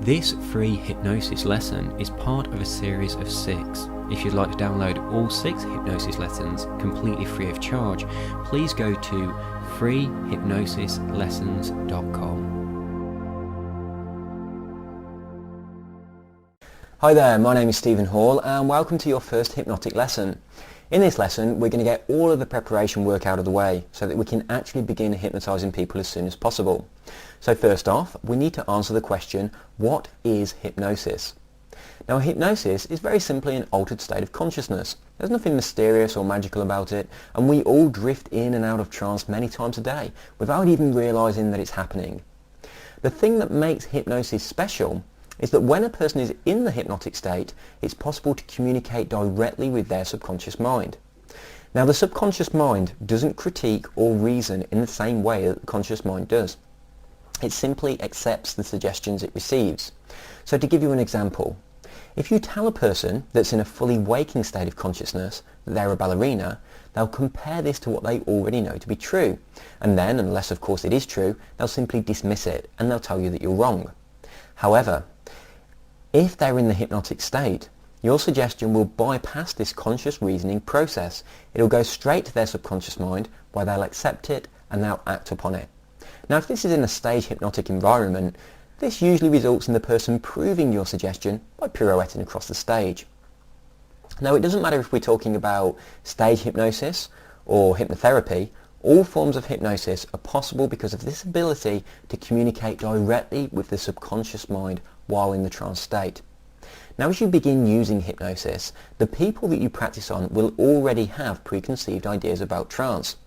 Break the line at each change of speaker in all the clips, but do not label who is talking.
This free hypnosis lesson is part of a series of 6. If you'd like to download all 6 hypnosis lessons completely free of charge, please go to freehypnosislessons.com.
Hi there, my name is Stephen Hall and welcome to your first hypnotic lesson. In this lesson we're going to get all of the preparation work out of the way so that we can actually begin hypnotising people as soon as possible. So first off, we need to answer the question, what is hypnosis? Now hypnosis is very simply an altered state of consciousness. There's nothing mysterious or magical about it, and we all drift in and out of trance many times a day without even realising that it's happening. The thing that makes hypnosis special is that when a person is in the hypnotic state, it's possible to communicate directly with their subconscious mind. Now the subconscious mind doesn't critique or reason in the same way that the conscious mind does. It simply accepts the suggestions it receives. So to give you an example, if you tell a person that's in a fully waking state of consciousness that they're a ballerina, they'll compare this to what they already know to be true. And then, unless of course it is true, they'll simply dismiss it and they'll tell you that you're wrong. However, if they're in the hypnotic state, your suggestion will bypass this conscious reasoning process. It'll go straight to their subconscious mind where they'll accept it and they'll act upon it. Now if this is in a stage hypnotic environment, this usually results in the person proving your suggestion by pirouetting across the stage. Now it doesn't matter if we're talking about stage hypnosis or hypnotherapy, all forms of hypnosis are possible because of this ability to communicate directly with the subconscious mind while in the trance state. Now as you begin using hypnosis, the people that you practice on will already have preconceived ideas about trance.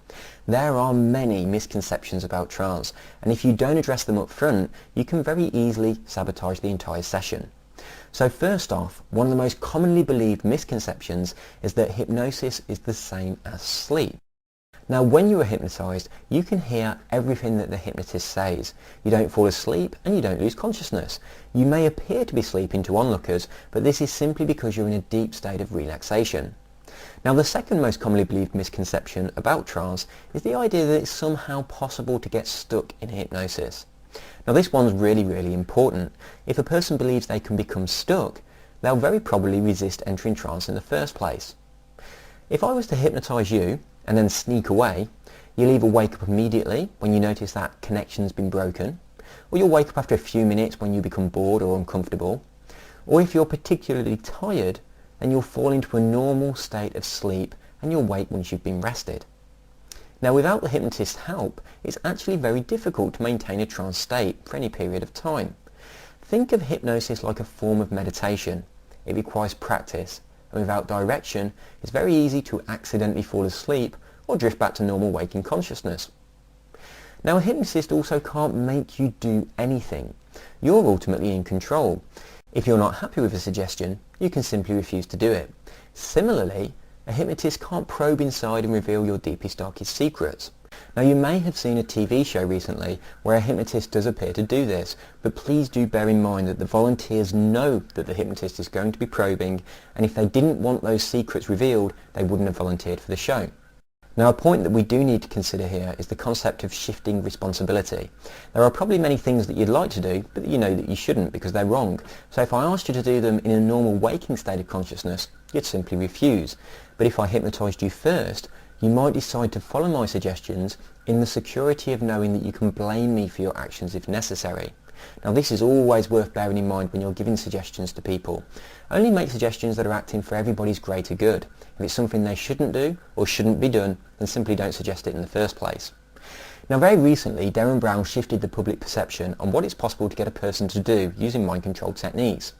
There are many misconceptions about trance, and if you don't address them up front, you can very easily sabotage the entire session. So first off, one of the most commonly believed misconceptions is that hypnosis is the same as sleep. Now when you are hypnotised, you can hear everything that the hypnotist says. You don't fall asleep and you don't lose consciousness. You may appear to be sleeping to onlookers, but this is simply because you're in a deep state of relaxation. Now the second most commonly believed misconception about trance is the idea that it's somehow possible to get stuck in hypnosis. Now this one's really important. If a person believes they can become stuck, they'll very probably resist entering trance in the first place. If I was to hypnotise you and then sneak away, you'll either wake up immediately when you notice that connection's been broken, or you'll wake up after a few minutes when you become bored or uncomfortable, or if you're particularly tired, then you'll fall into a normal state of sleep and you'll wake once you've been rested. Now without the hypnotist's help, it's actually very difficult to maintain a trance state for any period of time. Think of hypnosis like a form of meditation. It requires practice, and without direction, it's very easy to accidentally fall asleep or drift back to normal waking consciousness. Now a hypnotist also can't make you do anything. You're ultimately in control. If you're not happy with a suggestion, you can simply refuse to do it. Similarly, a hypnotist can't probe inside and reveal your deepest, darkest secrets. Now you may have seen a TV show recently where a hypnotist does appear to do this, but please do bear in mind that the volunteers know that the hypnotist is going to be probing, and if they didn't want those secrets revealed, they wouldn't have volunteered for the show. Now a point that we do need to consider here is the concept of shifting responsibility. There are probably many things that you'd like to do, but you know that you shouldn't because they're wrong. So if I asked you to do them in a normal waking state of consciousness, you'd simply refuse. But if I hypnotised you first, you might decide to follow my suggestions in the security of knowing that you can blame me for your actions if necessary. Now this is always worth bearing in mind when you're giving suggestions to people. Only make suggestions that are acting for everybody's greater good. If it's something they shouldn't do or shouldn't be done, then simply don't suggest it in the first place. Now very recently, Derren Brown shifted the public perception on what it's possible to get a person to do using mind-controlled techniques.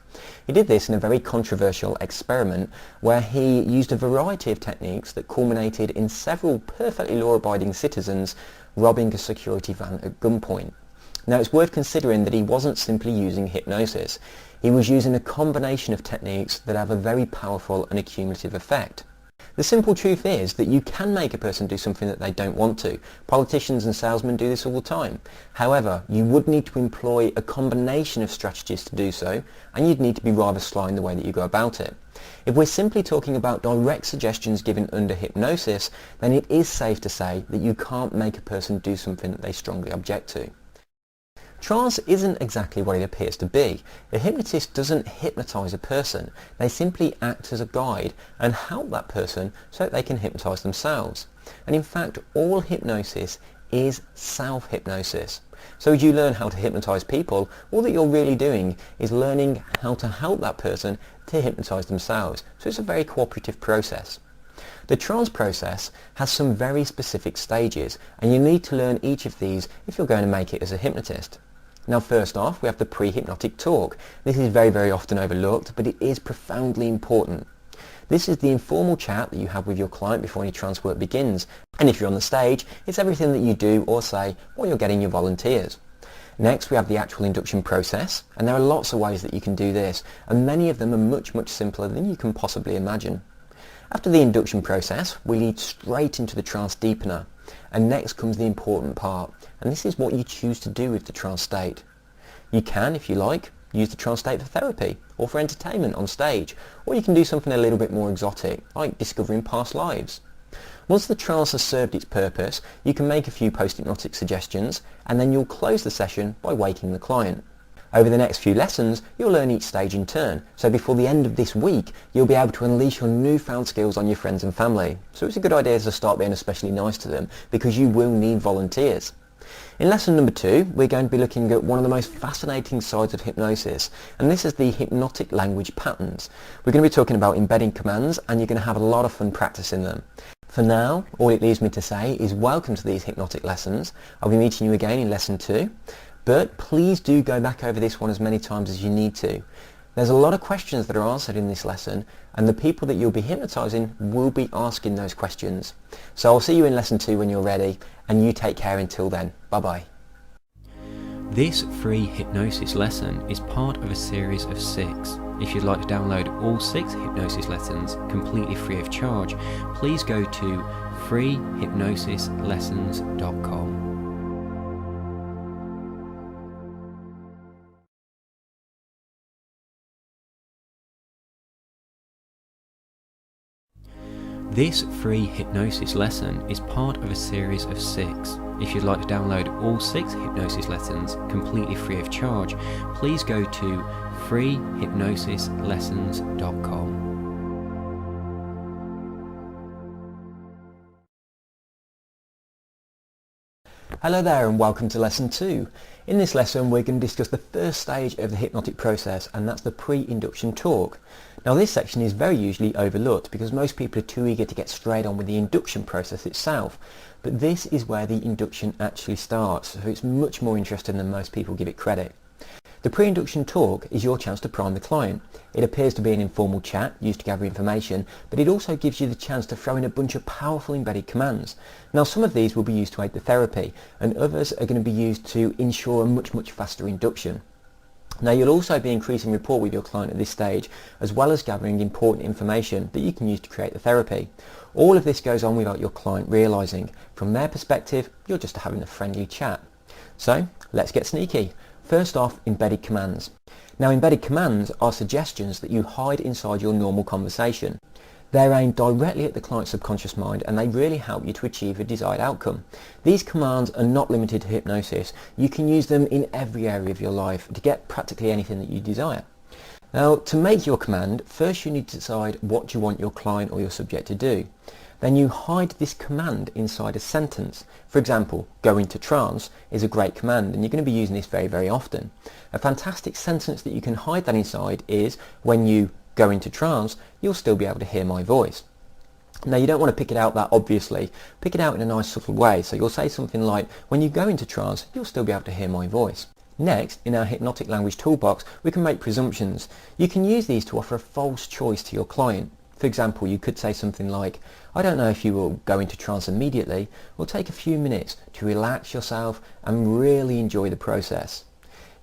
He did this in a very controversial experiment where he used a variety of techniques that culminated in several perfectly law-abiding citizens robbing a security van at gunpoint. Now it's worth considering that he wasn't simply using hypnosis. He was using a combination of techniques that have a very powerful and accumulative effect. The simple truth is that you can make a person do something that they don't want to. Politicians and salesmen do this all the time. However, you would need to employ a combination of strategies to do so, and you'd need to be rather sly in the way that you go about it. If we're simply talking about direct suggestions given under hypnosis, then it is safe to say that you can't make a person do something that they strongly object to. Trance isn't exactly what it appears to be. A hypnotist doesn't hypnotise a person. They simply act as a guide and help that person so that they can hypnotise themselves. And in fact, all hypnosis is self-hypnosis. So as you learn how to hypnotise people, all that you're really doing is learning how to help that person to hypnotise themselves. So it's a very cooperative process. The trance process has some very specific stages, and you need to learn each of these if you're going to make it as a hypnotist. Now first off, we have the pre-hypnotic talk. This is very, very often overlooked, but it is profoundly important. This is the informal chat that you have with your client before any trance work begins. And if you're on the stage, it's everything that you do or say while you're getting your volunteers. Next, we have the actual induction process, and there are lots of ways that you can do this, and many of them are much, much simpler than you can possibly imagine. After the induction process, we lead straight into the trance deepener, and next comes the important part, and this is what you choose to do with the trance state. You can, if you like, use the trance state for therapy or for entertainment on stage, or you can do something a little bit more exotic, like discovering past lives. Once the trance has served its purpose, you can make a few post-hypnotic suggestions, and then you'll close the session by waking the client. Over the next few lessons, you'll learn each stage in turn, so before the end of this week, you'll be able to unleash your newfound skills on your friends and family. So it's a good idea to start being especially nice to them, because you will need volunteers. In lesson number 2, we're going to be looking at one of the most fascinating sides of hypnosis, and this is the hypnotic language patterns. We're going to be talking about embedding commands, and you're going to have a lot of fun practicing them. For now, all it leaves me to say is welcome to these hypnotic lessons. I'll be meeting you again in lesson 2, but please do go back over this one as many times as you need to. There's a lot of questions that are answered in this lesson, and the people that you'll be hypnotising will be asking those questions. So I'll see you in lesson 2 when you're ready, and you take care until then. Bye bye.
This free hypnosis lesson is part of a series of 6. If you'd like to download all 6 hypnosis lessons completely free of charge, please go to freehypnosislessons.com. This free hypnosis lesson is part of a series of 6. If you'd like to download all 6 hypnosis lessons completely free of charge, please go to freehypnosislessons.com.
Hello there and welcome to lesson 2. In this lesson we're going to discuss the first stage of the hypnotic process, and that's the pre-induction talk. Now this section is very usually overlooked because most people are too eager to get straight on with the induction process itself, but this is where the induction actually starts, so it's much more interesting than most people give it credit. The pre-induction talk is your chance to prime the client. It appears to be an informal chat used to gather information, but it also gives you the chance to throw in a bunch of powerful embedded commands. Now some of these will be used to aid the therapy, and others are going to be used to ensure a much, much faster induction. Now you'll also be increasing rapport with your client at this stage, as well as gathering important information that you can use to create the therapy. All of this goes on without your client realising. From their perspective, you're just having a friendly chat. So let's get sneaky. First off, embedded commands. Now embedded commands are suggestions that you hide inside your normal conversation. They're aimed directly at the client's subconscious mind, and they really help you to achieve a desired outcome. These commands are not limited to hypnosis. You can use them in every area of your life to get practically anything that you desire. Now to make your command, first you need to decide what you want your client or your subject to do. Then you hide this command inside a sentence. For example, go into trance is a great command, and you're going to be using this very, very often. A fantastic sentence that you can hide that inside is, when you go into trance, you'll still be able to hear my voice. Now you don't want to pick it out that obviously. Pick it out in a nice subtle way. So you'll say something like, when you go into trance, you'll still be able to hear my voice. Next, in our hypnotic language toolbox, we can make presumptions. You can use these to offer a false choice to your client. For example, you could say something like, I don't know if you will go into trance immediately, or take a few minutes to relax yourself and really enjoy the process.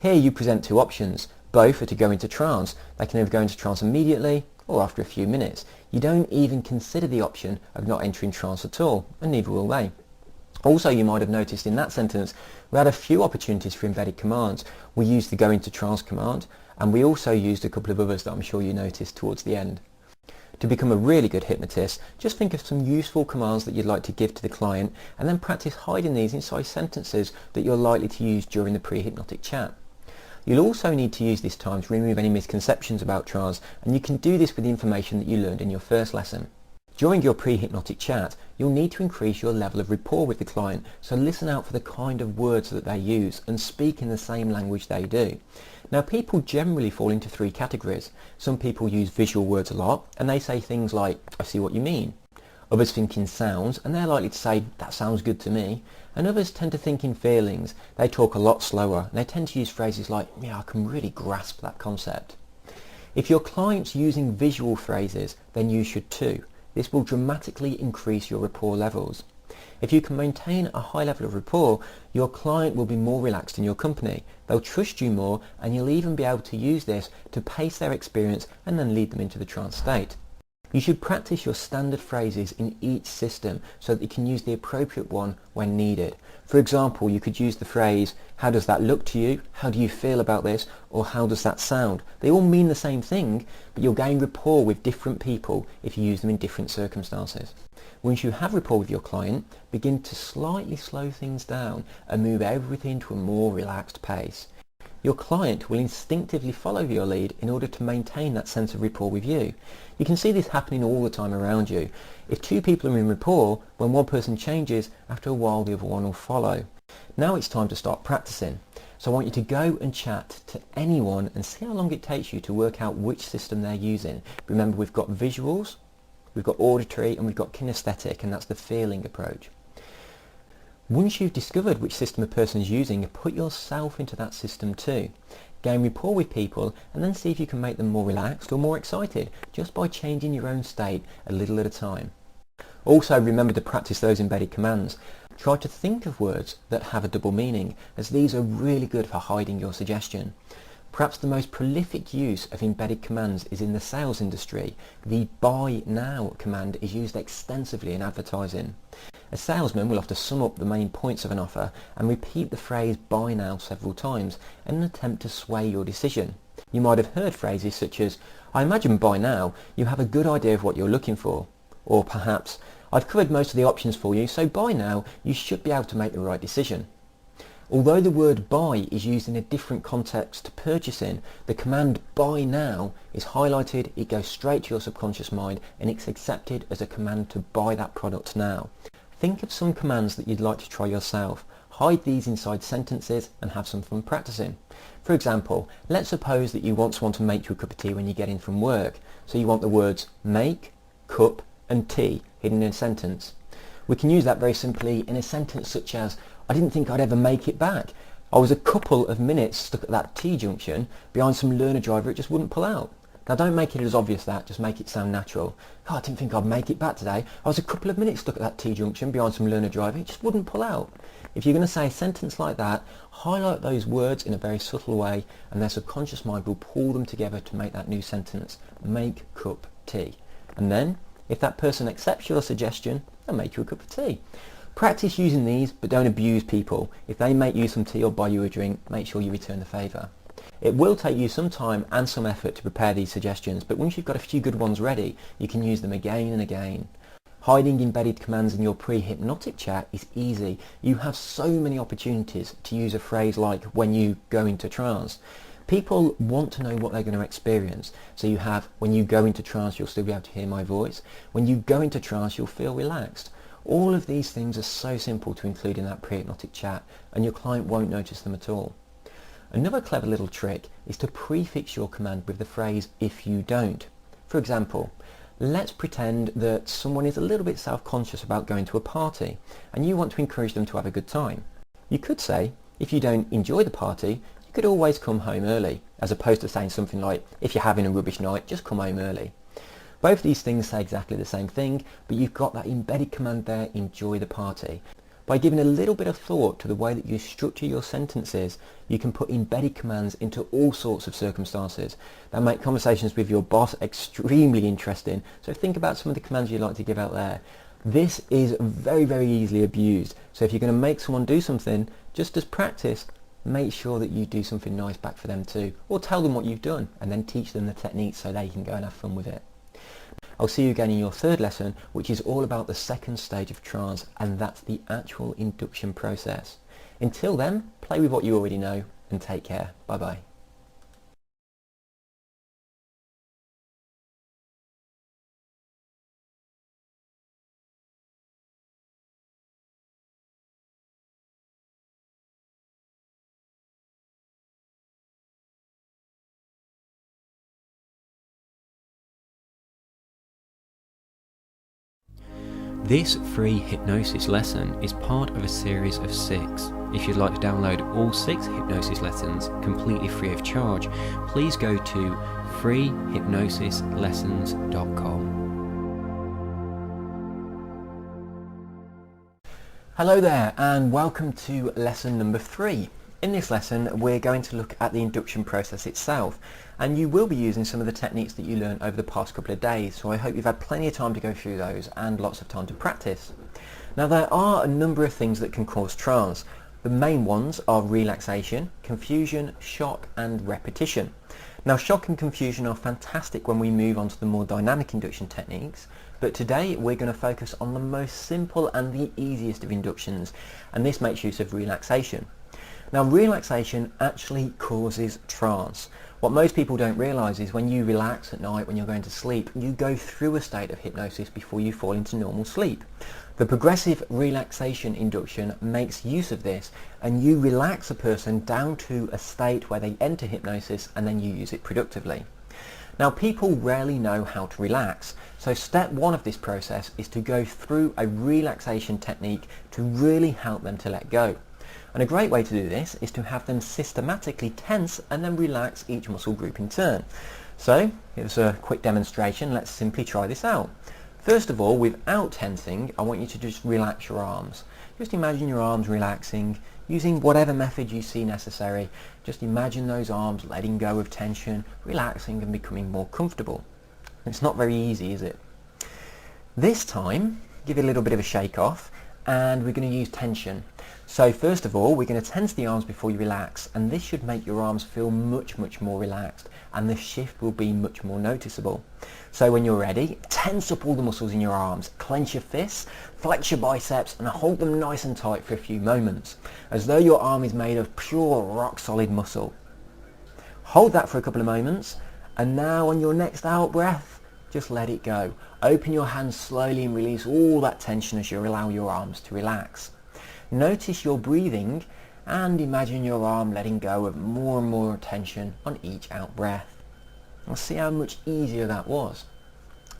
Here you present 2 options. Both are to go into trance. They can either go into trance immediately or after a few minutes. You don't even consider the option of not entering trance at all, and neither will they. Also, you might have noticed in that sentence we had a few opportunities for embedded commands. We used the go into trance command, and we also used a couple of others that I'm sure you noticed towards the end. To become a really good hypnotist, just think of some useful commands that you'd like to give to the client and then practice hiding these inside sentences that you're likely to use during the pre-hypnotic chat. You'll also need to use this time to remove any misconceptions about trance, and you can do this with the information that you learned in your first lesson. During your pre-hypnotic chat, you'll need to increase your level of rapport with the client, so listen out for the kind of words that they use and speak in the same language they do. Now, people generally fall into three categories. Some people use visual words a lot, and they say things like, "I see what you mean." Others think in sounds, and they're likely to say, "That sounds good to me." And others tend to think in feelings. They talk a lot slower, and they tend to use phrases like, "Yeah, I can really grasp that concept." If your client's using visual phrases, then you should too. This will dramatically increase your rapport levels. If you can maintain a high level of rapport, your client will be more relaxed in your company. They'll trust you more, and you'll even be able to use this to pace their experience and then lead them into the trance state. You should practice your standard phrases in each system so that you can use the appropriate one when needed. For example, you could use the phrase, "How does that look to you?" "How do you feel about this?" or "How does that sound?" They all mean the same thing, but you'll gain rapport with different people if you use them in different circumstances. Once you have rapport with your client, begin to slightly slow things down and move everything to a more relaxed pace. Your client will instinctively follow your lead in order to maintain that sense of rapport with you. You can see this happening all the time around you. If two people are in rapport, when one person changes, after a while the other one will follow. Now it's time to start practicing. So I want you to go and chat to anyone and see how long it takes you to work out which system they're using. Remember, we've got visuals, we've got auditory, and we've got kinesthetic, and that's the feeling approach. Once you've discovered which system a person is using, put yourself into that system too. Gain rapport with people and then see if you can make them more relaxed or more excited just by changing your own state a little at a time. Also, remember to practice those embedded commands. Try to think of words that have a double meaning, as these are really good for hiding your suggestion. Perhaps the most prolific use of embedded commands is in the sales industry. The "buy now" command is used extensively in advertising. A salesman will often sum up the main points of an offer and repeat the phrase "buy now" several times in an attempt to sway your decision. You might have heard phrases such as, "I imagine by now you have a good idea of what you're looking for," or perhaps, "I've covered most of the options for you, so by now you should be able to make the right decision." Although the word "buy" is used in a different context to purchasing, the command "buy now" is highlighted, it goes straight to your subconscious mind, and it's accepted as a command to buy that product now. Think of some commands that you'd like to try yourself. Hide these inside sentences and have some fun practicing. For example, let's suppose that you want someone to make you a cup of tea when you get in from work. So you want the words "make," "cup" and "tea" hidden in a sentence. We can use that very simply in a sentence such as, "I didn't think I'd ever make it back. I was a couple of minutes stuck at that T-junction behind some learner driver, it just wouldn't pull out." Now don't make it as obvious that, just make it sound natural. "Oh, I didn't think I'd make it back today. I was a couple of minutes stuck at that T-junction behind some learner driver, it just wouldn't pull out." If you're going to say a sentence like that, highlight those words in a very subtle way and their subconscious mind will pull them together to make that new sentence. Make cup tea. And then, if that person accepts your suggestion, they'll make you a cup of tea. Practice using these, but don't abuse people. If they make you some tea or buy you a drink, make sure you return the favour. It will take you some time and some effort to prepare these suggestions, but once you've got a few good ones ready, you can use them again and again. Hiding embedded commands in your pre-hypnotic chat is easy. You have so many opportunities to use a phrase like "when you go into trance." People want to know what they're going to experience. So you have, "when you go into trance you'll still be able to hear my voice." "When you go into trance you'll feel relaxed." All of these things are so simple to include in that pre-hypnotic chat, and your client won't notice them at all. Another clever little trick is to prefix your command with the phrase "if you don't." For example, let's pretend that someone is a little bit self-conscious about going to a party and you want to encourage them to have a good time. You could say, "If you don't enjoy the party, you could always come home early," as opposed to saying something like, "If you're having a rubbish night, just come home early." Both these things say exactly the same thing, but you've got that embedded command there, "enjoy the party." By giving a little bit of thought to the way that you structure your sentences, you can put embedded commands into all sorts of circumstances. That make conversations with your boss extremely interesting, so think about some of the commands you'd like to give out there. This is very, very easily abused, so if you're going to make someone do something, just as practice, make sure that you do something nice back for them too, or tell them what you've done and then teach them the techniques so they can go and have fun with it. I'll see you again in your third lesson, which is all about the second stage of trance, and that's the actual induction process. Until then, play with what you already know and take care. Bye bye.
This free hypnosis lesson is part of a series of 6. If you'd like to download all 6 hypnosis lessons completely free of charge, please go to freehypnosislessons.com.
Hello there and welcome to lesson number 3. In this lesson we're going to look at the induction process itself, and you will be using some of the techniques that you learned over the past couple of days, so I hope you've had plenty of time to go through those and lots of time to practice. Now there are a number of things that can cause trance. The main ones are relaxation, confusion, shock and repetition. Now shock and confusion are fantastic when we move on to the more dynamic induction techniques, but today we're going to focus on the most simple and the easiest of inductions, and this makes use of relaxation. Now relaxation actually causes trance. What most people don't realise is when you relax at night, when you're going to sleep, you go through a state of hypnosis before you fall into normal sleep. The progressive relaxation induction makes use of this, and you relax a person down to a state where they enter hypnosis and then you use it productively. Now people rarely know how to relax, so step 1 of this process is to go through a relaxation technique to really help them to let go. And a great way to do this is to have them systematically tense and then relax each muscle group in turn. So here's a quick demonstration. Let's simply try this out. First of all, without tensing, I want you to just relax your arms. Just imagine your arms relaxing using whatever method you see necessary. Just imagine those arms letting go of tension, relaxing and becoming more comfortable. It's not very easy, is it? This time, give it a little bit of a shake off, and we're going to use tension. So first of all, we're going to tense the arms before you relax, and this should make your arms feel much more relaxed, and the shift will be much more noticeable. So when you're ready, tense up all the muscles in your arms, clench your fists, flex your biceps and hold them nice and tight for a few moments, as though your arm is made of pure rock solid muscle. Hold that for a couple of moments, and now on your next out breath, just let it go. Open your hands slowly and release all that tension as you allow your arms to relax. Notice your breathing and imagine your arm letting go of more and more tension on each out breath. We'll see how much easier that was.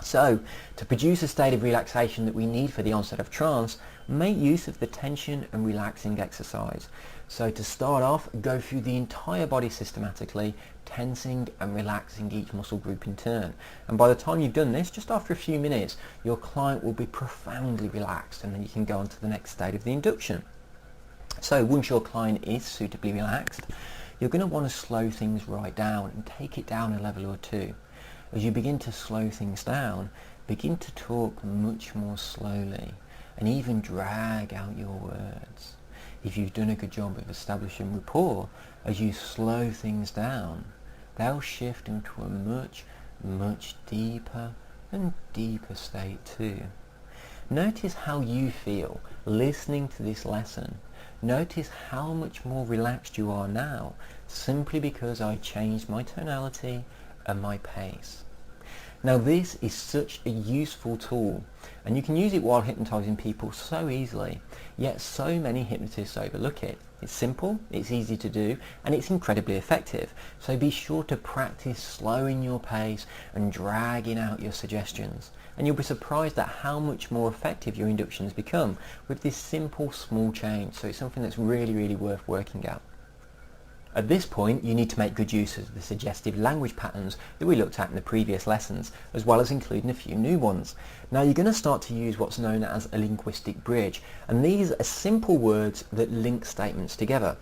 So, to produce a state of relaxation that we need for the onset of trance, make use of the tension and relaxing exercise. So to start off, go through the entire body systematically, tensing and relaxing each muscle group in turn. And by the time you've done this, just after a few minutes, your client will be profoundly relaxed, and then you can go on to the next stage of the induction. So once your client is suitably relaxed, you're going to want to slow things right down and take it down a level or two. As you begin to slow things down, begin to talk much more slowly and even drag out your words. If you've done a good job of establishing rapport, as you slow things down, they'll shift into a much deeper and deeper state too. Notice how you feel listening to this lesson. Notice how much more relaxed you are now, simply because I changed my tonality and my pace. Now this is such a useful tool, and you can use it while hypnotizing people so easily, yet so many hypnotists overlook it. It's simple, it's easy to do, and it's incredibly effective. So be sure to practice slowing your pace and dragging out your suggestions, and you'll be surprised at how much more effective your inductions become with this simple small change. So it's something that's really worth working at. At this point, you need to make good use of the suggestive language patterns that we looked at in the previous lessons, as well as including a few new ones. Now you're going to start to use what's known as a linguistic bridge, and these are simple words that link statements together.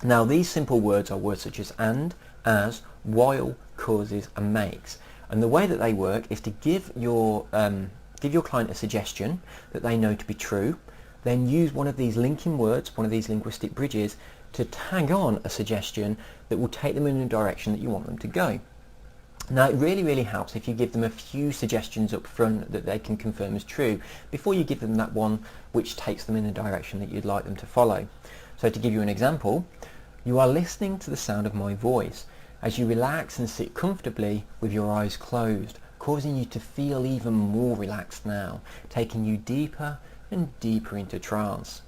Now these simple words are words such as and, as, while, causes and makes. And the way that they work is to give your client a suggestion that they know to be true, then use one of these linking words, one of these linguistic bridges, to tag on a suggestion that will take them in the direction that you want them to go. Now it really helps if you give them a few suggestions up front that they can confirm as true before you give them that one which takes them in the direction that you'd like them to follow. So to give you an example, you are listening to the sound of my voice as you relax and sit comfortably with your eyes closed, causing you to feel even more relaxed now, taking you deeper and deeper into trance.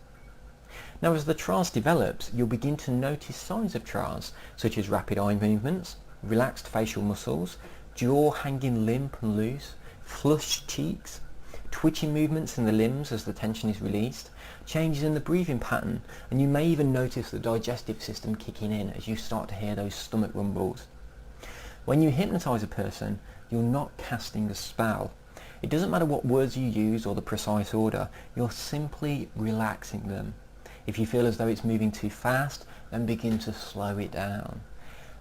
Now as the trance develops, you'll begin to notice signs of trance such as rapid eye movements, relaxed facial muscles, jaw hanging limp and loose, flushed cheeks, twitching movements in the limbs as the tension is released, changes in the breathing pattern, and you may even notice the digestive system kicking in as you start to hear those stomach rumbles. When you hypnotise a person, you're not casting a spell. It doesn't matter what words you use or the precise order, you're simply relaxing them. If you feel as though it's moving too fast, then begin to slow it down.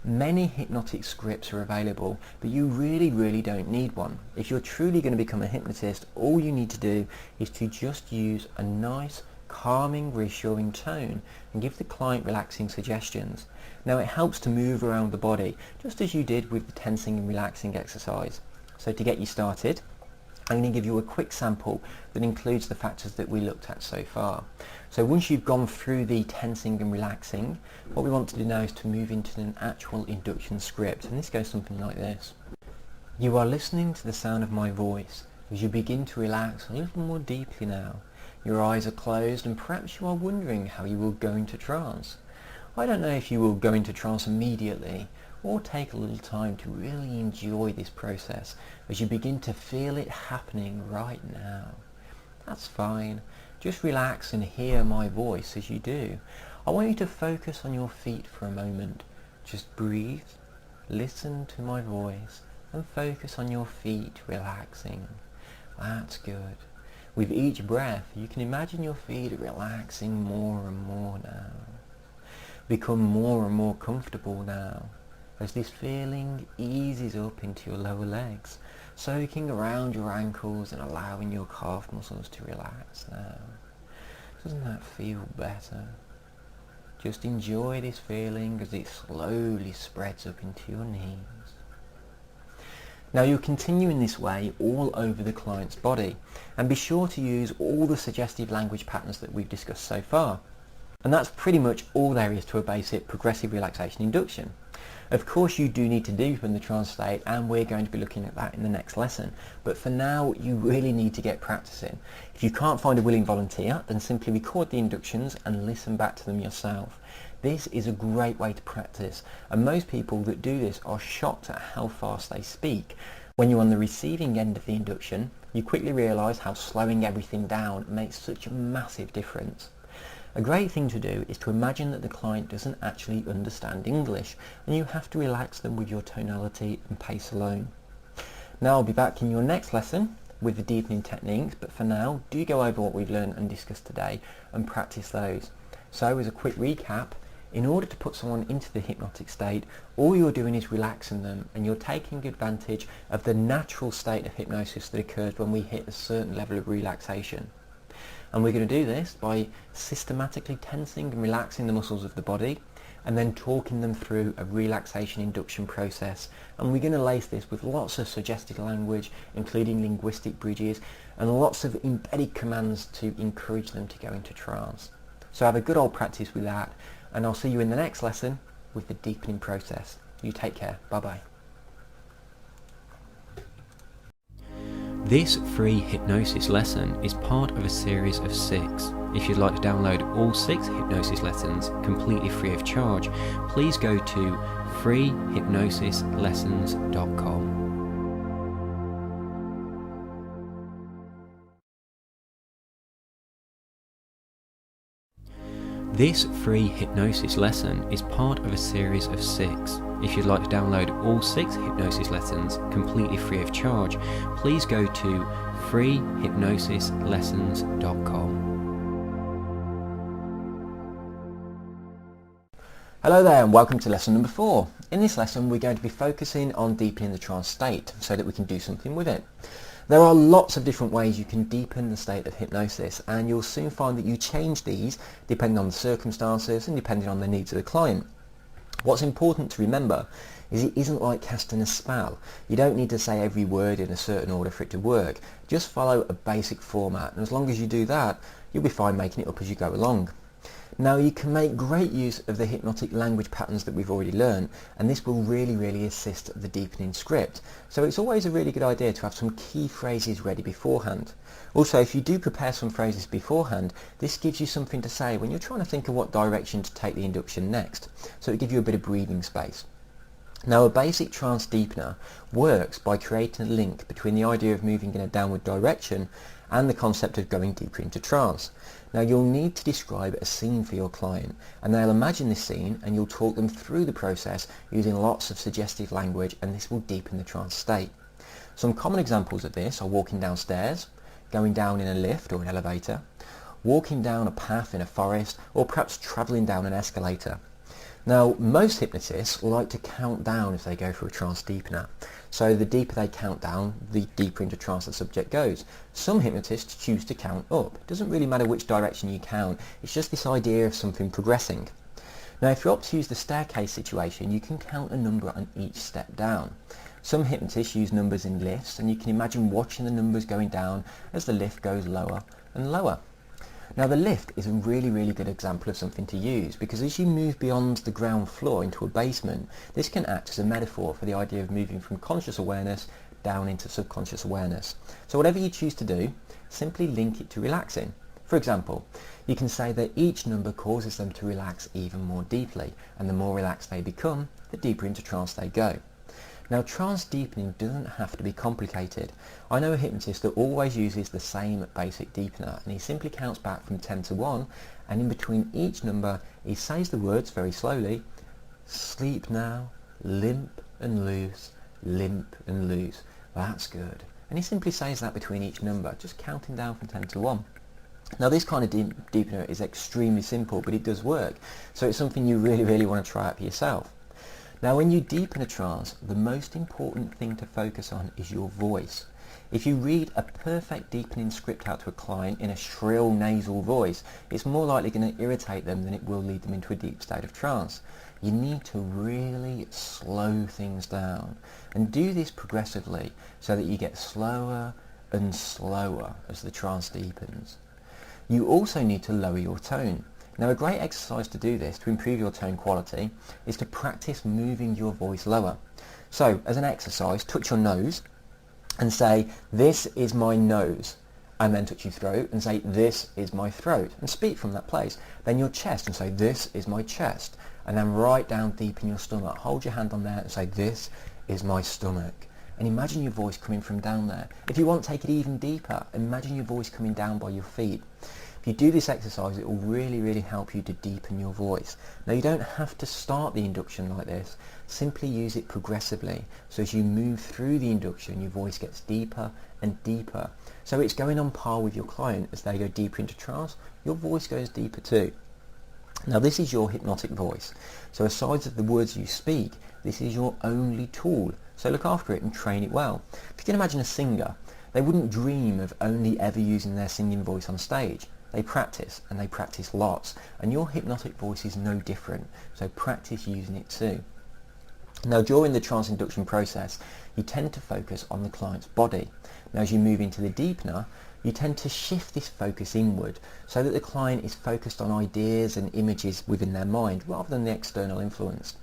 Many hypnotic scripts are available, but you really don't need one. If you're truly going to become a hypnotist, all you need to do is to just use a nice, calming, reassuring tone and give the client relaxing suggestions. Now it helps to move around the body, just as you did with the tensing and relaxing exercise. So to get you started, I'm going to give you a quick sample that includes the factors that we looked at so far. So once you've gone through the tensing and relaxing, what we want to do now is to move into an actual induction script, and this goes something like this. You are listening to the sound of my voice as you begin to relax a little more deeply now. Your eyes are closed and perhaps you are wondering how you will go into trance. I don't know if you will go into trance immediately or take a little time to really enjoy this process as you begin to feel it happening right now. That's fine. Just relax and hear my voice as you do. I want you to focus on your feet for a moment. Just breathe, listen to my voice, and focus on your feet relaxing. That's good. With each breath, you can imagine your feet relaxing more and more now. Become more and more comfortable now as this feeling eases up into your lower legs, soaking around your ankles and allowing your calf muscles to relax now. Doesn't that feel better? Just enjoy this feeling as it slowly spreads up into your knees. Now you'll continue in this way all over the client's body, and be sure to use all the suggestive language patterns that we've discussed so far. And that's pretty much all there is to a basic progressive relaxation induction. Of course you do need to deepen the trance state, and we're going to be looking at that in the next lesson, but for now you really need to get practicing. If you can't find a willing volunteer, then simply record the inductions and listen back to them yourself. This is a great way to practice, and most people that do this are shocked at how fast they speak. When you're on the receiving end of the induction, you quickly realise how slowing everything down makes such a massive difference. A great thing to do is to imagine that the client doesn't actually understand English, and you have to relax them with your tonality and pace alone. Now I'll be back in your next lesson with the deepening techniques, but for now do go over what we've learned and discussed today and practice those. So as a quick recap, in order to put someone into the hypnotic state, all you're doing is relaxing them, and you're taking advantage of the natural state of hypnosis that occurs when we hit a certain level of relaxation. And we're going to do this by systematically tensing and relaxing the muscles of the body, and then talking them through a relaxation induction process. And we're going to lace this with lots of suggestive language, including linguistic bridges, and lots of embedded commands to encourage them to go into trance. So have a good old practice with that, and I'll see you in the next lesson with the deepening process. You take care. Bye bye.
This free hypnosis lesson is part of a series of 6. If you'd like to download all 6 hypnosis lessons completely free of charge, please go to freehypnosislessons.com. This free hypnosis lesson is part of a series of 6. If you'd like to download all 6 hypnosis lessons completely free of charge, please go to freehypnosislessons.com.
Hello there, and welcome to lesson number 4. In this lesson we're going to be focusing on deepening the trance state so that we can do something with it. There are lots of different ways you can deepen the state of hypnosis, and you'll soon find that you change these depending on the circumstances and depending on the needs of the client. What's important to remember is it isn't like casting a spell. You don't need to say every word in a certain order for it to work. Just follow a basic format, and as long as you do that, you'll be fine making it up as you go along. Now you can make great use of the hypnotic language patterns that we've already learned, and this will really assist the deepening script. So it's always a really good idea to have some key phrases ready beforehand. Also, if you do prepare some phrases beforehand, this gives you something to say when you're trying to think of what direction to take the induction next, so it'll give you a bit of breathing space. Now a basic trance deepener works by creating a link between the idea of moving in a downward direction and the concept of going deeper into trance. Now you'll need to describe a scene for your client, and they'll imagine this scene and you'll talk them through the process using lots of suggestive language, and this will deepen the trance state. Some common examples of this are walking downstairs, going down in a lift or an elevator, walking down a path in a forest, or perhaps travelling down an escalator. Now, most hypnotists like to count down if they go for a trance deepener. So the deeper they count down, the deeper into trance the subject goes. Some hypnotists choose to count up. It doesn't really matter which direction you count, it's just this idea of something progressing. Now, if you opt to use the staircase situation, you can count a number on each step down. Some hypnotists use numbers in lifts, and you can imagine watching the numbers going down as the lift goes lower and lower. Now the lift is a really good example of something to use, because as you move beyond the ground floor into a basement, this can act as a metaphor for the idea of moving from conscious awareness down into subconscious awareness. So whatever you choose to do, simply link it to relaxing. For example, you can say that each number causes them to relax even more deeply, and the more relaxed they become, the deeper into trance they go. Now, trance deepening doesn't have to be complicated. I know a hypnotist that always uses the same basic deepener, and he simply counts back from 10 to 1, and in between each number he says the words very slowly: sleep now, limp and loose, limp and loose. That's good. And he simply says that between each number, just counting down from 10 to 1. Now this kind of deepener is extremely simple, but it does work, so it's something you really want to try out for yourself. Now when you deepen a trance, the most important thing to focus on is your voice. If you read a perfect deepening script out to a client in a shrill nasal voice, it's more likely going to irritate them than it will lead them into a deep state of trance. You need to really slow things down, and do this progressively so that you get slower and slower as the trance deepens. You also need to lower your tone. Now a great exercise to do this, to improve your tone quality, is to practice moving your voice lower. So as an exercise, touch your nose and say, "This is my nose," and then touch your throat and say, "This is my throat," and speak from that place. Then your chest and say, "This is my chest," and then right down deep in your stomach. Hold your hand on there and say, "This is my stomach." And imagine your voice coming from down there. If you want to take it even deeper, imagine your voice coming down by your feet. If you do this exercise, it will really help you to deepen your voice. Now you don't have to start the induction like this, simply use it progressively. So as you move through the induction, your voice gets deeper and deeper. So it's going on par with your client. As they go deeper into trance, your voice goes deeper too. Now this is your hypnotic voice. So aside from the words you speak, this is your only tool. So look after it and train it well. If you can imagine a singer, they wouldn't dream of only ever using their singing voice on stage. They practice, and they practice lots, and your hypnotic voice is no different, so practice using it too. Now during the trance induction process, you tend to focus on the client's body. Now as you move into the deepener, you tend to shift this focus inward so that the client is focused on ideas and images within their mind rather than the external influence.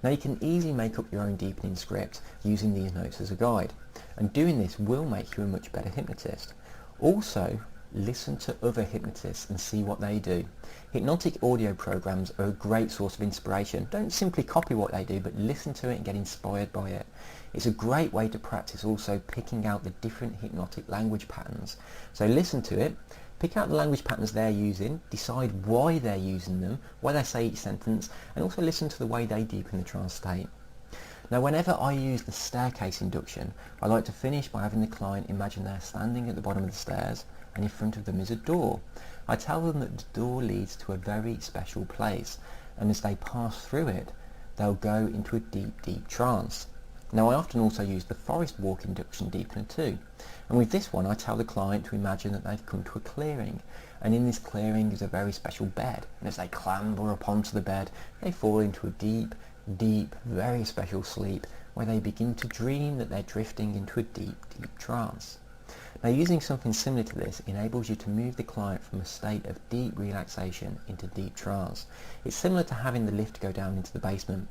Now you can easily make up your own deepening script using these notes as a guide, and doing this will make you a much better hypnotist. Also, listen to other hypnotists and see what they do. Hypnotic audio programs are a great source of inspiration. Don't simply copy what they do, but listen to it and get inspired by it. It's a great way to practice also picking out the different hypnotic language patterns. So listen to it, pick out the language patterns they're using, decide why they're using them, why they say each sentence, and also listen to the way they deepen the trance state. Now whenever I use the staircase induction, I like to finish by having the client imagine they're standing at the bottom of the stairs, and in front of them is a door. I tell them that the door leads to a very special place, and as they pass through it, they'll go into a deep trance. Now I often also use the forest walk induction deepener too, and with this one I tell the client to imagine that they've come to a clearing, and in this clearing is a very special bed, and as they clamber up onto the bed they fall into a deep, very special sleep where they begin to dream that they're drifting into a deep trance. Now using something similar to this enables you to move the client from a state of deep relaxation into deep trance. It's similar to having the lift go down into the basement.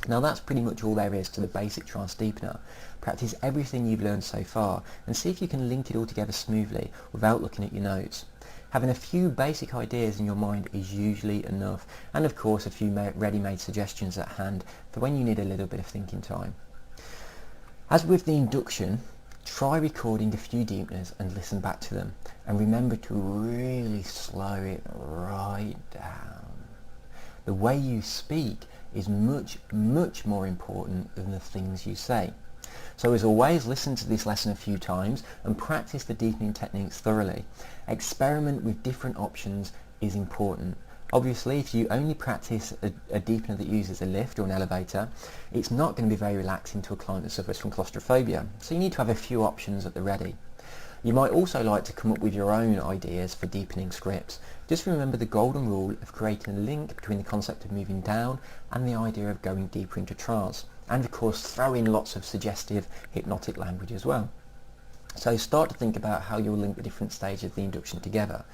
Now that's pretty much all there is to the basic trance deepener. Practice everything you've learned so far and see if you can link it all together smoothly without looking at your notes. Having a few basic ideas in your mind is usually enough, and of course a few ready-made suggestions at hand for when you need a little bit of thinking time. As with the induction, try recording a few deepeners and listen back to them, and remember to really slow it right down. The way you speak is much more important than the things you say. So as always, listen to this lesson a few times and practice the deepening techniques thoroughly. Experiment with different options is important. Obviously, if you only practice a deepener that uses a lift or an elevator, it's not going to be very relaxing to a client that suffers from claustrophobia. So you need to have a few options at the ready. You might also like to come up with your own ideas for deepening scripts. Just remember the golden rule of creating a link between the concept of moving down and the idea of going deeper into trance. And of course throw in lots of suggestive hypnotic language as well. So start to think about how you'll link the different stages of the induction together.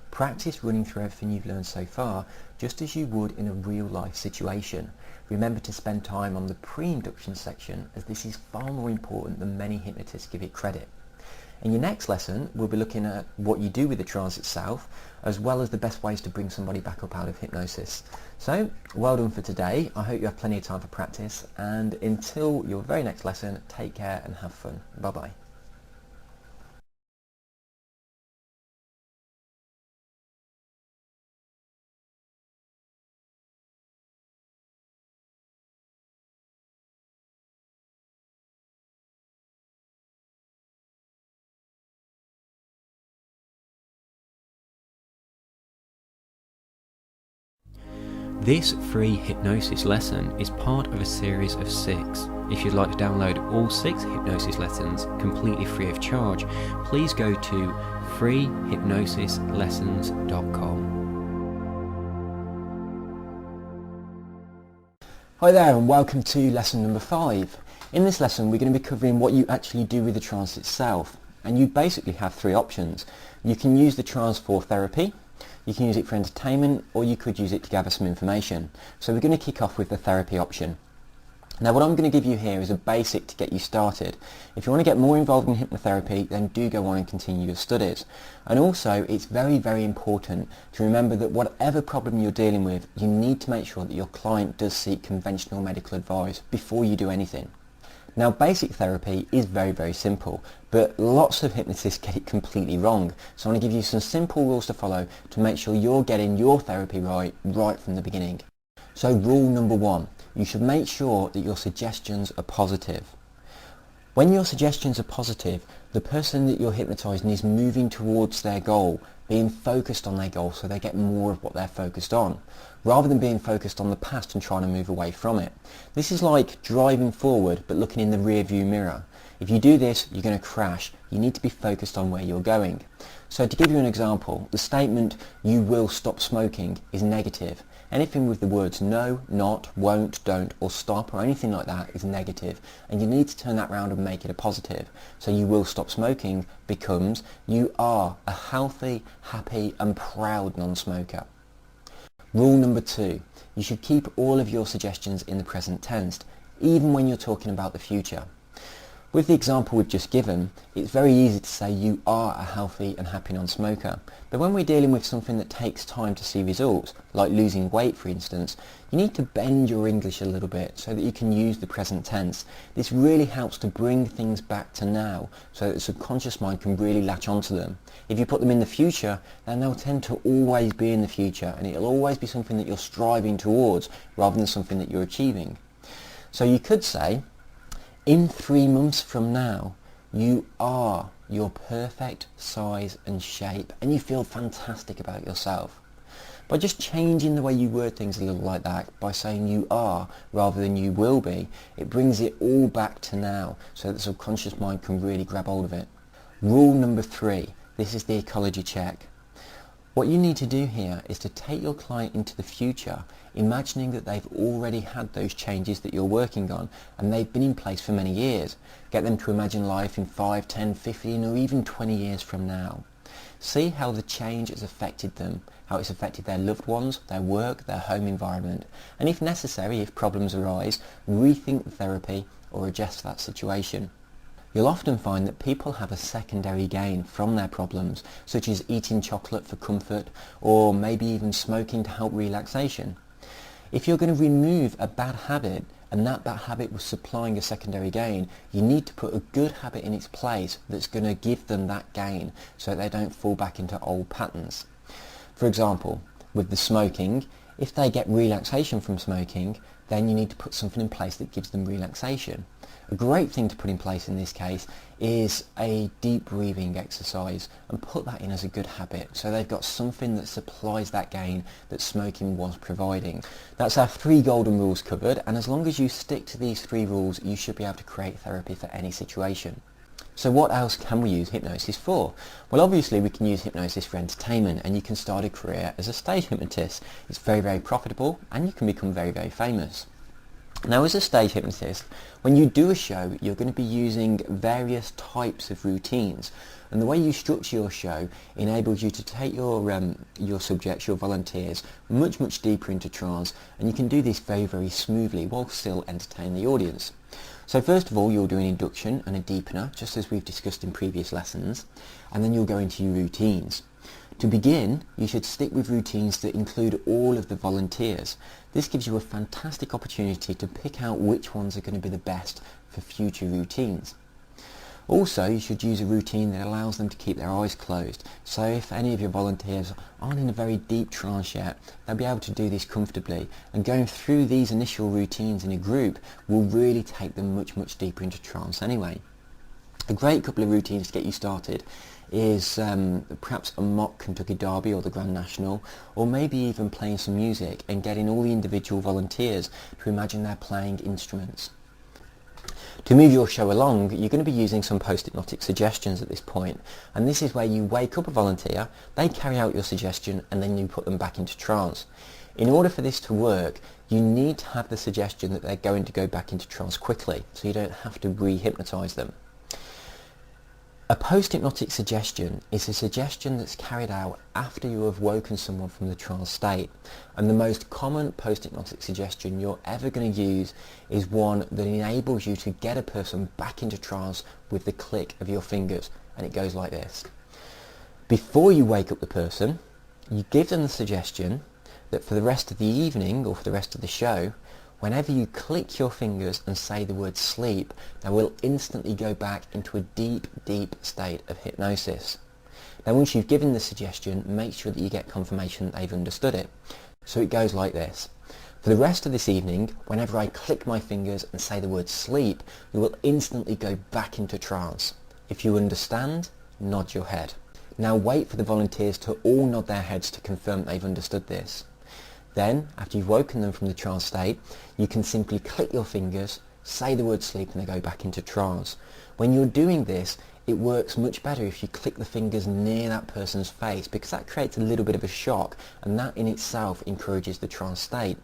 Practice running through everything you've learned so far just as you would in a real life situation. Remember to spend time on the pre-induction section, as this is far more important than many hypnotists give it credit. In your next lesson, we'll be looking at what you do with the trance itself, as well as the best ways to bring somebody back up out of hypnosis. So, well done for today. I hope you have plenty of time for practice, and until your very next lesson, take care and have fun. Bye-bye.
This free hypnosis lesson is part of a series of 6. If you'd like to download all 6 hypnosis lessons completely free of charge, please go to freehypnosislessons.com.
Hi there and welcome to lesson number 5. In this lesson we're going to be covering what you actually do with the trance itself, and you basically have 3 options. You can use the trance for therapy, you can use it for entertainment, or you could use it to gather some information. So we're going to kick off with the therapy option. Now what I'm going to give you here is a basic to get you started. If you want to get more involved in hypnotherapy, then do go on and continue your studies. And also it's very important to remember that whatever problem you're dealing with, you need to make sure that your client does seek conventional medical advice before you do anything. Now basic therapy is very simple, but lots of hypnotists get it completely wrong. So I want to give you some simple rules to follow to make sure you're getting your therapy right from the beginning. So rule number 1, you should make sure that your suggestions are positive. When your suggestions are positive, the person that you're hypnotising is moving towards their goal, being focused on their goal, so they get more of what they're focused on, rather than being focused on the past and trying to move away from it. This is like driving forward but looking in the rear view mirror. If you do this, you're going to crash. You need to be focused on where you're going. So to give you an example, the statement, "you will stop smoking," is negative. Anything with the words no, not, won't, don't, or stop, or anything like that is negative, and you need to turn that round and make it a positive. So "you will stop smoking" becomes "you are a healthy, happy and proud non-smoker." Rule number 2, you should keep all of your suggestions in the present tense, even when you're talking about the future. With the example we've just given, it's very easy to say you are a healthy and happy non-smoker. But when we're dealing with something that takes time to see results, like losing weight for instance, you need to bend your English a little bit so that you can use the present tense. This really helps to bring things back to now so that the subconscious mind can really latch onto them. If you put them in the future, then they'll tend to always be in the future, and it'll always be something that you're striving towards rather than something that you're achieving. So you could say, in 3 months from now, you are your perfect size and shape and you feel fantastic about yourself. By just changing the way you word things a little like that, by saying you are rather than you will be, it brings it all back to now so that the subconscious mind can really grab hold of it. Rule number 3, this is the ecology check. What you need to do here is to take your client into the future, imagining that they've already had those changes that you're working on and they've been in place for many years. Get them to imagine life in 5, 10, 15 or even 20 years from now. See how the change has affected them, how it's affected their loved ones, their work, their home environment, and if necessary, if problems arise, rethink the therapy or adjust that situation. You'll often find that people have a secondary gain from their problems, such as eating chocolate for comfort or maybe even smoking to help relaxation. If you're going to remove a bad habit and that bad habit was supplying a secondary gain, you need to put a good habit in its place that's going to give them that gain so that they don't fall back into old patterns. For example, with the smoking, if they get relaxation from smoking, then you need to put something in place that gives them relaxation. A great thing to put in place in this case is a deep breathing exercise, and put that in as a good habit so they've got something that supplies that gain that smoking was providing. That's our 3 golden rules covered, and as long as you stick to these 3 rules you should be able to create therapy for any situation. So what else can we use hypnosis for? Well, obviously we can use hypnosis for entertainment, and you can start a career as a stage hypnotist. It's very, very profitable and you can become very, very famous. Now, as a stage hypnotist, when you do a show, you're going to be using various types of routines, and the way you structure your show enables you to take your subjects, your volunteers, much, much deeper into trance, and you can do this very, very smoothly while still entertaining the audience. So first of all, you'll do an induction and a deepener, just as we've discussed in previous lessons, and then you'll go into your routines. To begin, you should stick with routines that include all of the volunteers. This gives you a fantastic opportunity to pick out which ones are going to be the best for future routines. Also, you should use a routine that allows them to keep their eyes closed. So if any of your volunteers aren't in a very deep trance yet, they'll be able to do this comfortably. And going through these initial routines in a group will really take them much, much deeper into trance anyway. A great couple of routines to get you started is perhaps a mock Kentucky Derby or the Grand National, or maybe even playing some music and getting all the individual volunteers to imagine they're playing instruments. To move your show along, you're going to be using some post-hypnotic suggestions at this point, and this is where you wake up a volunteer, they carry out your suggestion, and then you put them back into trance. In order for this to work, you need to have the suggestion that they're going to go back into trance quickly, so you don't have to re-hypnotise them. A post-hypnotic suggestion is a suggestion that's carried out after you have woken someone from the trance state, and the most common post-hypnotic suggestion you're ever going to use is one that enables you to get a person back into trance with the click of your fingers, and it goes like this. Before you wake up the person, you give them the suggestion that for the rest of the evening or for the rest of the show, whenever you click your fingers and say the word sleep, they will instantly go back into a deep, deep state of hypnosis. Now once you've given the suggestion, make sure that you get confirmation that they've understood it. So it goes like this. For the rest of this evening, whenever I click my fingers and say the word sleep, you will instantly go back into trance. If you understand, nod your head. Now wait for the volunteers to all nod their heads to confirm they've understood this. Then, after you've woken them from the trance state, you can simply click your fingers, say the word sleep, and they go back into trance. When you're doing this, it works much better if you click the fingers near that person's face, because that creates a little bit of a shock, and that in itself encourages the trance state.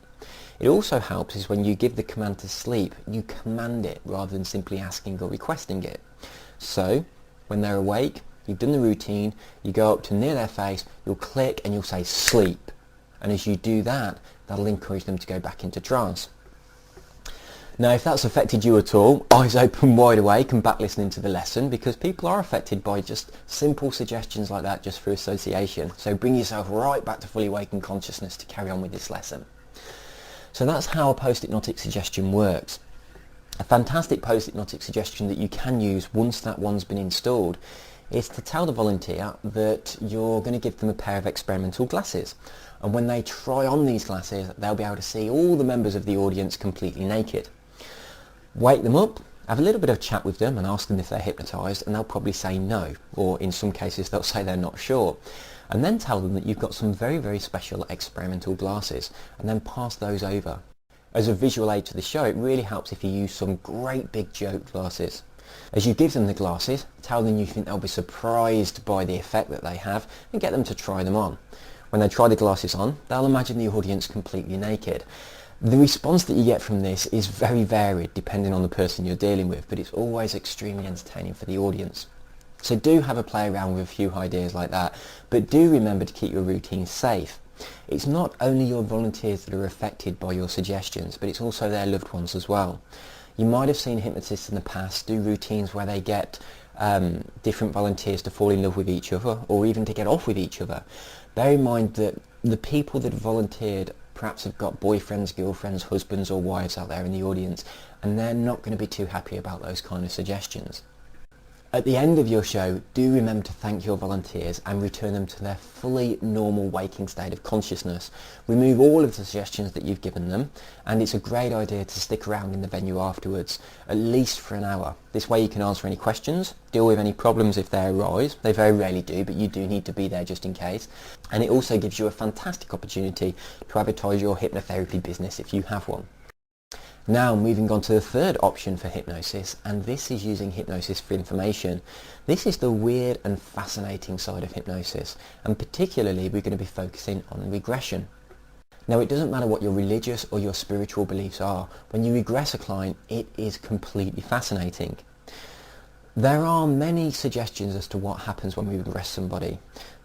It also helps is when you give the command to sleep, you command it rather than simply asking or requesting it. So, when they're awake, you've done the routine, you go up to near their face, you'll click and you'll say sleep. And as you do that, that'll encourage them to go back into trance. Now, if that's affected you at all, eyes open wide awake and back listening to the lesson, because people are affected by just simple suggestions like that just through association. So bring yourself right back to fully awakened consciousness to carry on with this lesson. So that's how a post-hypnotic suggestion works. A fantastic post-hypnotic suggestion that you can use once that one's been installed is to tell the volunteer that you're going to give them a pair of experimental glasses. And when they try on these glasses, they'll be able to see all the members of the audience completely naked. Wake them up, have a little bit of chat with them and ask them if they're hypnotised, and they'll probably say no, or in some cases they'll say they're not sure. and then tell them that you've got some very, very special experimental glasses, and then pass those over. As a visual aid to the show, it really helps if you use some great big joke glasses. As you give them the glasses, tell them you think they'll be surprised by the effect that they have, and get them to try them on. When they try the glasses on, they'll imagine the audience completely naked. The response that you get from this is very varied depending on the person you're dealing with, but it's always extremely entertaining for the audience. So do have a play around with a few ideas like that, but do remember to keep your routine safe. It's not only your volunteers that are affected by your suggestions, but it's also their loved ones as well. You might have seen hypnotists in the past do routines where they get different volunteers to fall in love with each other, or even to get off with each other. Bear in mind that the people that volunteered perhaps have got boyfriends, girlfriends, husbands or wives out there in the audience, and they're not going to be too happy about those kind of suggestions. At the end of your show, do remember to thank your volunteers and return them to their fully normal waking state of consciousness. Remove all of the suggestions that you've given them, and it's a great idea to stick around in the venue afterwards, at least for an hour. This way you can answer any questions, deal with any problems if they arise. They very rarely do, but you do need to be there just in case. And it also gives you a fantastic opportunity to advertise your hypnotherapy business if you have one. Now moving on to the third option for hypnosis, and this is using hypnosis for information. This is the weird and fascinating side of hypnosis, and particularly we're going to be focusing on regression. Now it doesn't matter what your religious or your spiritual beliefs are, when you regress a client it is completely fascinating. There are many suggestions as to what happens when we regress somebody.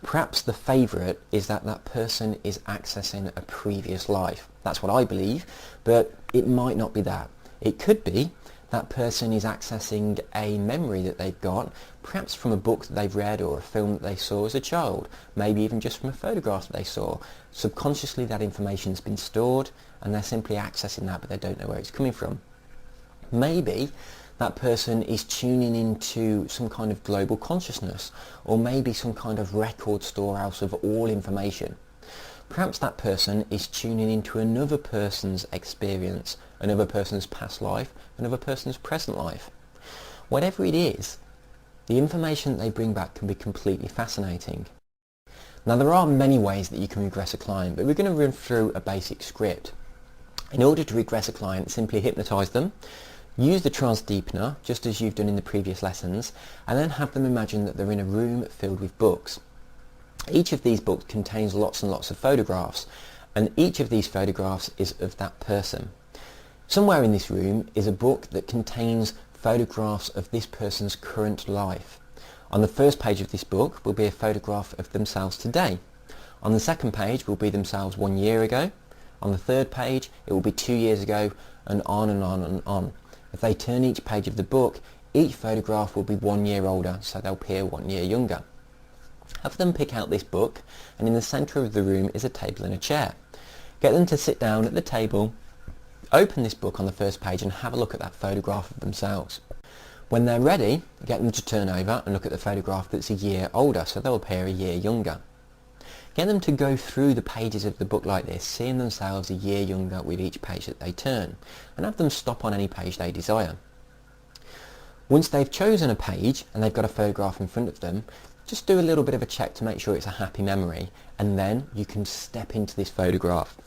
Perhaps the favourite is that that person is accessing a previous life. That's what I believe, but it might not be that. It could be that person is accessing a memory that they've got, perhaps from a book that they've read or a film that they saw as a child, maybe even just from a photograph that they saw. Subconsciously that information's been stored and they're simply accessing that, but they don't know where it's coming from. Maybe that person is tuning into some kind of global consciousness, or maybe some kind of record storehouse of all information. Perhaps that person is tuning into another person's experience, another person's past life, another person's present life. Whatever it is, the information that they bring back can be completely fascinating. Now there are many ways that you can regress a client, but we're going to run through a basic script. In order to regress a client, simply hypnotise them, use the trance deepener, just as you've done in the previous lessons, and then have them imagine that they're in a room filled with books. Each of these books contains lots and lots of photographs, and each of these photographs is of that person. Somewhere in this room is a book that contains photographs of this person's current life. On the first page of this book will be a photograph of themselves today. On the second page will be themselves 1 year ago. On the third page it will be 2 years ago, and on and on and on. If they turn each page of the book, each photograph will be 1 year older, so they'll appear 1 year younger. Have them pick out this book, and in the centre of the room is a table and a chair. Get them to sit down at the table, open this book on the first page and have a look at that photograph of themselves. When they're ready, get them to turn over and look at the photograph that's a year older, so they'll appear a year younger. Get them to go through the pages of the book like this, seeing themselves a year younger with each page that they turn, and have them stop on any page they desire. Once they've chosen a page and they've got a photograph in front of them, just do a little bit of a check to make sure it's a happy memory, and then you can step into this photograph.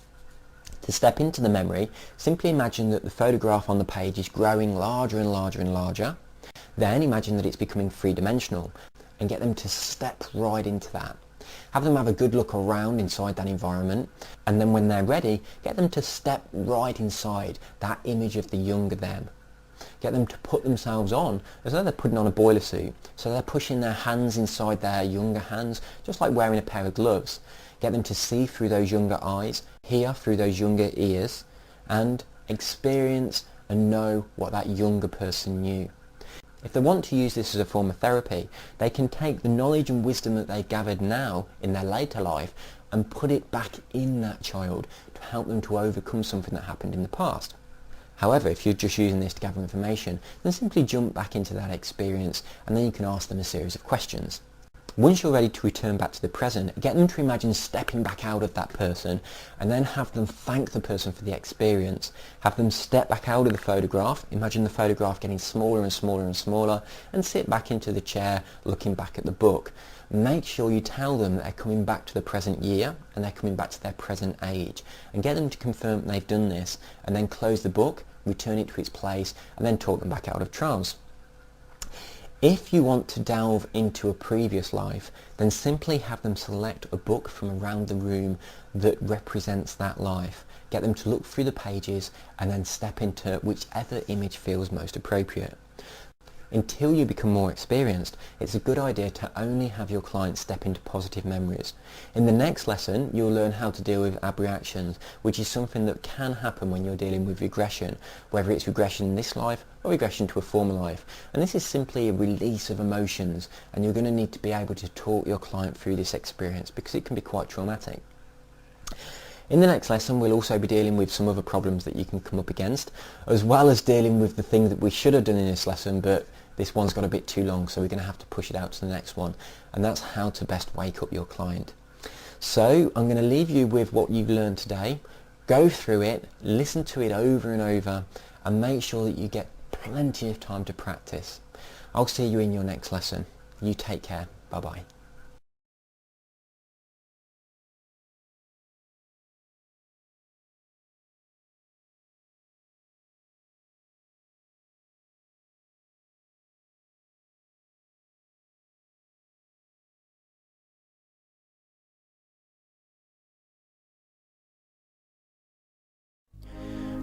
To step into the memory, simply imagine that the photograph on the page is growing larger and larger and larger. Then imagine that it's becoming three-dimensional, and get them to step right into that. Have them have a good look around inside that environment, and then when they're ready, get them to step right inside that image of the younger them. Get them to put themselves on as though they're putting on a boiler suit, so they're pushing their hands inside their younger hands, just like wearing a pair of gloves. Get them to see through those younger eyes, hear through those younger ears, and experience and know what that younger person knew. If they want to use this as a form of therapy, they can take the knowledge and wisdom that they've gathered now in their later life and put it back in that child to help them to overcome something that happened in the past. However, if you're just using this to gather information, then simply jump back into that experience and then you can ask them a series of questions. Once you're ready to return back to the present, get them to imagine stepping back out of that person and then have them thank the person for the experience. Have them step back out of the photograph, imagine the photograph getting smaller and smaller and smaller, and sit back into the chair looking back at the book. make sure you tell them that they're coming back to the present year and they're coming back to their present age, and get them to confirm they've done this, and then close the book, return it to its place, and then talk them back out of trance. If you want to delve into a previous life, then simply have them select a book from around the room that represents that life. Get them to look through the pages and then step into whichever image feels most appropriate. Until you become more experienced, it's a good idea to only have your clients step into positive memories. In the next lesson, you'll learn how to deal with abreactions, which is something that can happen when you're dealing with regression, whether it's regression in this life or regression to a former life. And this is simply a release of emotions, and you're going to need to be able to talk your client through this experience because it can be quite traumatic. In the next lesson, we'll also be dealing with some other problems that you can come up against, as well as dealing with the thing that we should have done in this lesson, but this one's got a bit too long, so we're going to have to push it out to the next one, and that's how to best wake up your client. So I'm going to leave you with what you've learned today. Go through it, listen to it over and over, and make sure that you get plenty of time to practice. I'll see you in your next lesson. You take care. Bye-bye.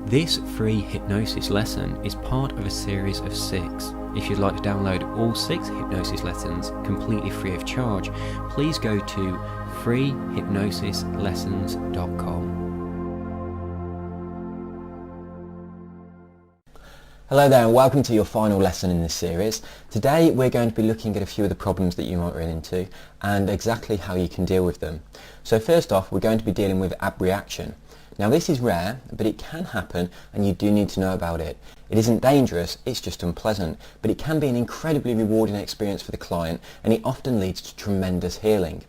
This free hypnosis lesson is part of a series of 6. If you'd like to download all 6 hypnosis lessons completely free of charge, please go to freehypnosislessons.com.
Hello there and welcome to your final lesson in this series. Today we're going to be looking at a few of the problems that you might run into and exactly how you can deal with them. So first off, we're going to be dealing with abreaction. Now this is rare, but it can happen and you do need to know about it. It isn't dangerous, it's just unpleasant, but it can be an incredibly rewarding experience for the client, and it often leads to tremendous healing.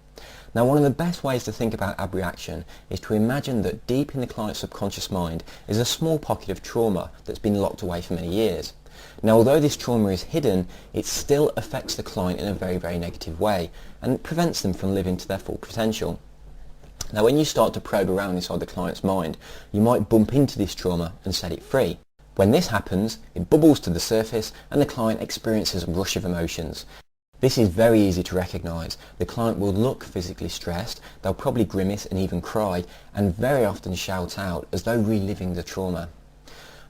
Now one of the best ways to think about abreaction is to imagine that deep in the client's subconscious mind is a small pocket of trauma that's been locked away for many years. Now although this trauma is hidden, it still affects the client in a very, very negative way and prevents them from living to their full potential. Now when you start to probe around inside the client's mind, you might bump into this trauma and set it free. When this happens, it bubbles to the surface and the client experiences a rush of emotions. This is very easy to recognise. The client will look physically stressed, they'll probably grimace and even cry, and very often shout out as though reliving the trauma.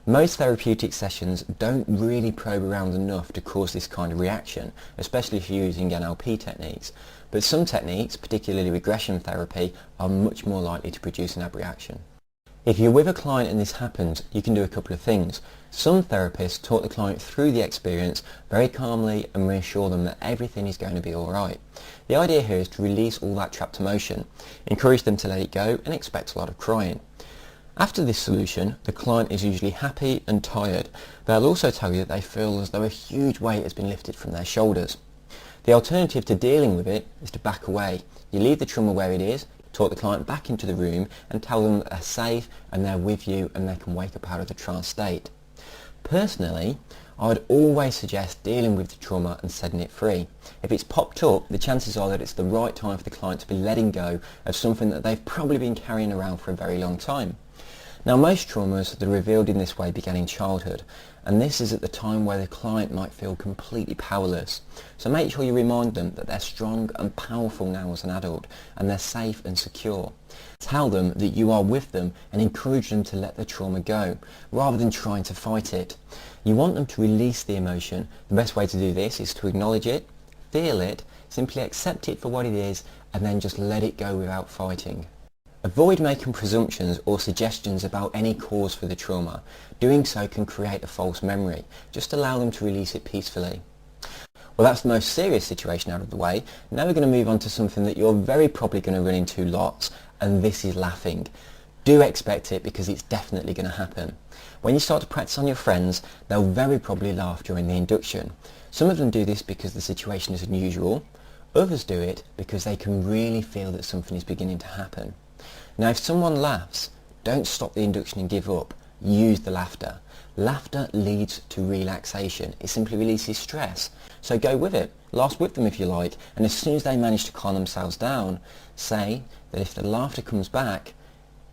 Most therapeutic sessions don't really probe around enough to cause this kind of reaction, especially if you're using NLP techniques. But some techniques, particularly regression therapy, are much more likely to produce an abreaction. If you're with a client and this happens, you can do a couple of things. Some therapists talk the client through the experience very calmly and reassure them that everything is going to be alright. The idea here is to release all that trapped emotion, encourage them to let it go, and expect a lot of crying. After this solution, the client is usually happy and tired. They'll also tell you that they feel as though a huge weight has been lifted from their shoulders. The alternative to dealing with it is to back away. You leave the trauma where it is, talk the client back into the room and tell them that they're safe and they're with you and they can wake up out of the trance state. Personally, I would always suggest dealing with the trauma and setting it free. If it's popped up, the chances are that it's the right time for the client to be letting go of something that they've probably been carrying around for a very long time. Now most traumas that are revealed in this way began in childhood, and this is at the time where the client might feel completely powerless. So make sure you remind them that they're strong and powerful now as an adult, and they're safe and secure. Tell them that you are with them and encourage them to let the trauma go, rather than trying to fight it. You want them to release the emotion. The best way to do this is to acknowledge it, feel it, simply accept it for what it is, and then just let it go without fighting. Avoid making presumptions or suggestions about any cause for the trauma. Doing so can create a false memory. Just allow them to release it peacefully. Well, that's the most serious situation out of the way. Now we're going to move on to something that you're very probably going to run into lots, and this is laughing. Do expect it because it's definitely going to happen. When you start to practice on your friends, they'll very probably laugh during the induction. Some of them do this because the situation is unusual. Others do it because they can really feel that something is beginning to happen. Now if someone laughs, don't stop the induction and give up. Use the laughter. Laughter leads to relaxation. It simply releases stress. So go with it. laugh with them if you like, and as soon as they manage to calm themselves down, say that if the laughter comes back,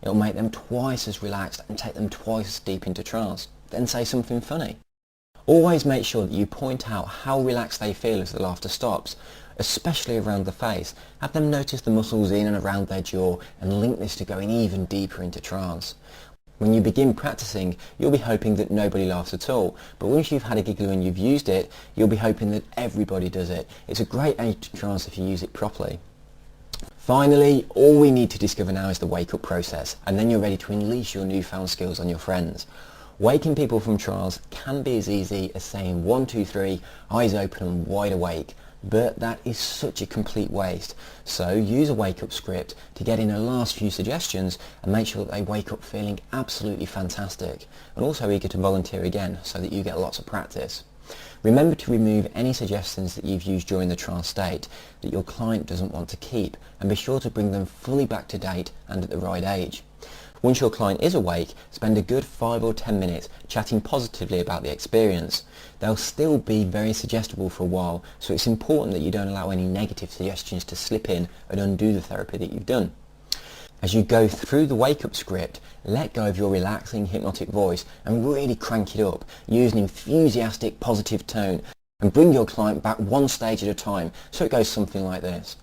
it'll make them twice as relaxed and take them twice as deep into trance. Then say something funny. Always make sure that you point out how relaxed they feel as the laughter stops, especially around the face. Have them notice the muscles in and around their jaw and link this to going even deeper into trance. When you begin practicing, you'll be hoping that nobody laughs at all, but once you've had a giggle and you've used it, you'll be hoping that everybody does it. It's a great aid to trance if you use it properly. Finally, all we need to discover now is the wake-up process, and then you're ready to unleash your newfound skills on your friends. Waking people from trance can be as easy as saying 1, 2, 3, eyes open and wide awake, but that is such a complete waste. So use a wake-up script to get in the last few suggestions and make sure that they wake up feeling absolutely fantastic, and also eager to volunteer again so that you get lots of practice. Remember to remove any suggestions that you've used during the trance state that your client doesn't want to keep, and be sure to bring them fully back to date and at the right age. Once your client is awake, spend a good 5 or 10 minutes chatting positively about the experience. They'll still be very suggestible for a while, so it's important that you don't allow any negative suggestions to slip in and undo the therapy that you've done. As you go through the wake-up script, let go of your relaxing hypnotic voice and really crank it up, use an enthusiastic positive tone, and bring your client back one stage at a time, so it goes something like this.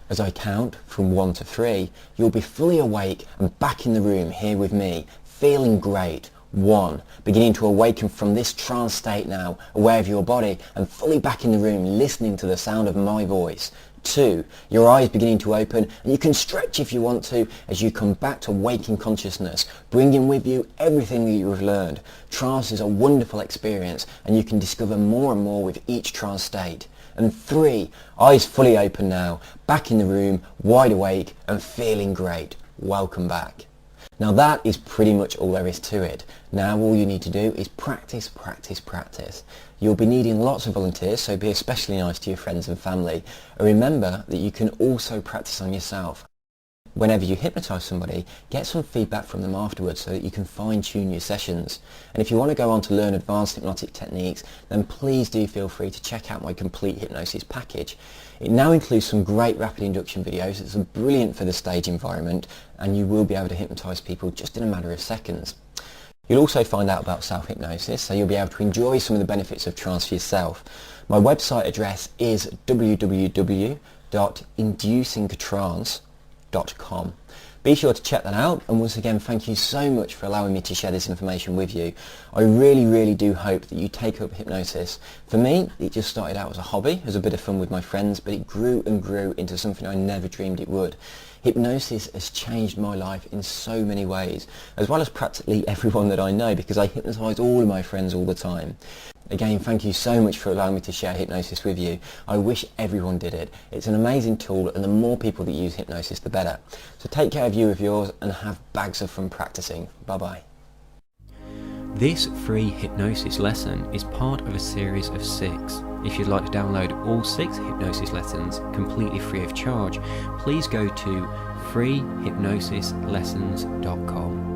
As I count from 1 to 3, you'll be fully awake and back in the room here with me, feeling great. 1. Beginning to awaken from this trance state now, aware of your body and fully back in the room listening to the sound of my voice. 2. Your eyes beginning to open and you can stretch if you want to as you come back to waking consciousness, bringing with you everything that you have learned. Trance is a wonderful experience and you can discover more and more with each trance state. And 3, eyes fully open now, back in the room, wide awake and feeling great. Welcome back. Now that is pretty much all there is to it. Now all you need to do is practice, practice, practice. You'll be needing lots of volunteers, so be especially nice to your friends and family. And remember that you can also practice on yourself. Whenever you hypnotise somebody, get some feedback from them afterwards so that you can fine-tune your sessions. And if you want to go on to learn advanced hypnotic techniques, then please do feel free to check out my complete hypnosis package. It now includes some great rapid induction videos. It's brilliant for the stage environment, and you will be able to hypnotise people just in a matter of seconds. You'll also find out about self-hypnosis, so you'll be able to enjoy some of the benefits of trance for yourself. My website address is www.inducingtrance.com. Be sure to check that out, and once again thank you so much for allowing me to share this information with you. I really do hope that you take up hypnosis. For me, it just started out as a hobby, as a bit of fun with my friends, but it grew and grew into something I never dreamed it would. Hypnosis has changed my life in so many ways, as well as practically everyone that I know, because I hypnotise all of my friends all the time. Again, thank you so much for allowing me to share hypnosis with you. I wish everyone did it. It's an amazing tool, and the more people that use hypnosis, the better. So take care of you with yours and have bags of fun practicing. Bye bye.
This free hypnosis lesson is part of a series of 6. If you'd like to download all 6 hypnosis lessons completely free of charge, please go to freehypnosislessons.com.